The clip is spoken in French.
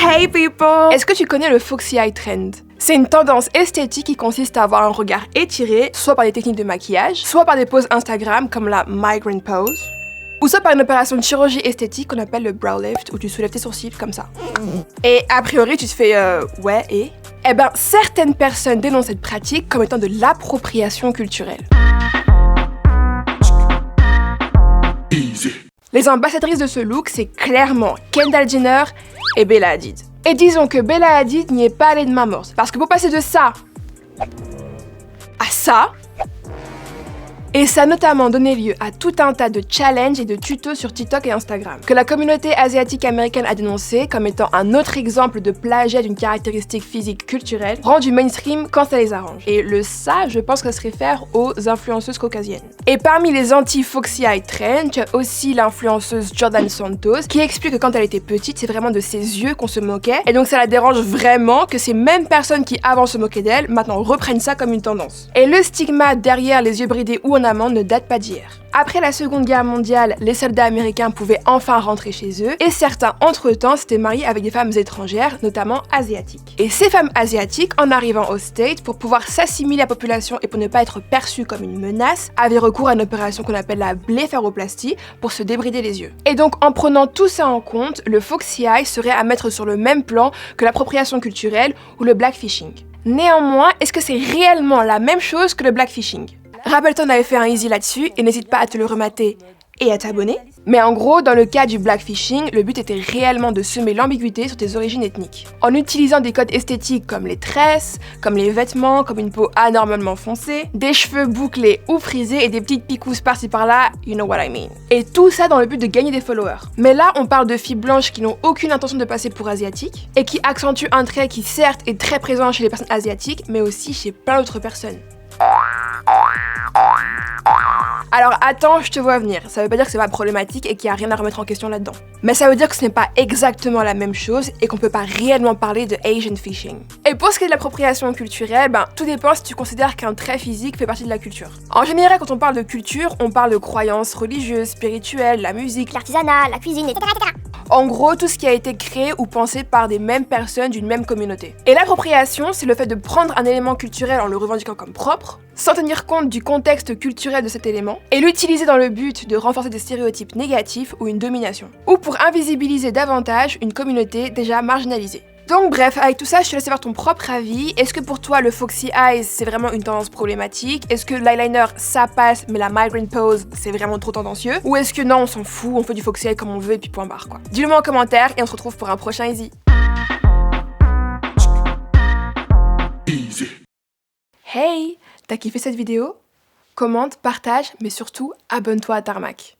Hey people! Est-ce que tu connais le Foxy Eye Trend? C'est une tendance esthétique qui consiste à avoir un regard étiré, soit par des techniques de maquillage, soit par des poses Instagram comme la migraine pose, ou soit par une opération de chirurgie esthétique qu'on appelle le brow lift, où tu soulèves tes sourcils comme ça. Et a priori, tu te fais ouais, et? Eh ben, certaines personnes dénoncent cette pratique comme étant de l'appropriation culturelle. Easy. Les ambassadrices de ce look, c'est clairement Kendall Jenner et Bella Hadid. Et disons que Bella Hadid n'y est pas allée de main morte, parce que pour passer de ça à ça, et ça a notamment donné lieu à tout un tas de challenges et de tutos sur TikTok et Instagram, que la communauté asiatique américaine a dénoncé comme étant un autre exemple de plagiat d'une caractéristique physique culturelle rendu mainstream quand ça les arrange. Et le ça, je pense que ça se réfère aux influenceuses caucasiennes. Et parmi les anti-Foxy Eye Trend, tu as aussi l'influenceuse Jordan Santos qui explique que quand elle était petite, c'est vraiment de ses yeux qu'on se moquait, et donc ça la dérange vraiment que ces mêmes personnes qui avant se moquaient d'elle, maintenant reprennent ça comme une tendance. Et le stigmate derrière les yeux bridés ou en amont ne date pas d'hier. Après la Seconde Guerre mondiale, les soldats américains pouvaient enfin rentrer chez eux, et certains, entre-temps, s'étaient mariés avec des femmes étrangères, notamment asiatiques. Et ces femmes asiatiques, en arrivant aux States, pour pouvoir s'assimiler à la population et pour ne pas être perçues comme une menace, avaient recours à une opération qu'on appelle la blépharoplastie pour se débrider les yeux. Et donc, en prenant tout ça en compte, le Foxy Eye serait à mettre sur le même plan que l'appropriation culturelle ou le blackfishing. Néanmoins, est-ce que c'est réellement la même chose que le blackfishing? Rappelle-toi, on avait fait un easy là-dessus et n'hésite pas à te le remater et à t'abonner. Mais en gros, dans le cas du blackfishing, le but était réellement de semer l'ambiguïté sur tes origines ethniques. En utilisant des codes esthétiques comme les tresses, comme les vêtements, comme une peau anormalement foncée, des cheveux bouclés ou frisés et des petites picousses par-ci par-là, you know what I mean. Et tout ça dans le but de gagner des followers. Mais là, on parle de filles blanches qui n'ont aucune intention de passer pour asiatiques et qui accentuent un trait qui certes est très présent chez les personnes asiatiques, mais aussi chez plein d'autres personnes. Alors attends, je te vois venir. Ça veut pas dire que c'est pas problématique et qu'il y a rien à remettre en question là-dedans. Mais ça veut dire que ce n'est pas exactement la même chose et qu'on peut pas réellement parler de Asian fishing. Et pour ce qui est de l'appropriation culturelle, tout dépend si tu considères qu'un trait physique fait partie de la culture. En général, quand on parle de culture, on parle de croyances religieuses, spirituelles, la musique, l'artisanat, la cuisine, etc. En gros, tout ce qui a été créé ou pensé par des mêmes personnes d'une même communauté. Et l'appropriation, c'est le fait de prendre un élément culturel en le revendiquant comme propre, sans tenir compte du contexte culturel de cet élément, et l'utiliser dans le but de renforcer des stéréotypes négatifs ou une domination, ou pour invisibiliser davantage une communauté déjà marginalisée. Donc bref, avec tout ça, je te laisse faire ton propre avis. Est-ce que pour toi, le Foxy Eyes, c'est vraiment une tendance problématique? Est-ce que l'eyeliner, ça passe, mais la migraine pose, c'est vraiment trop tendancieux? Ou est-ce que non, on s'en fout, on fait du Foxy Eye comme on veut et puis point barre quoi. Dis-le moi en commentaire et on se retrouve pour un prochain Easy. Easy. Hey, t'as kiffé cette vidéo? Commente, partage, mais surtout, abonne-toi à Tarmac.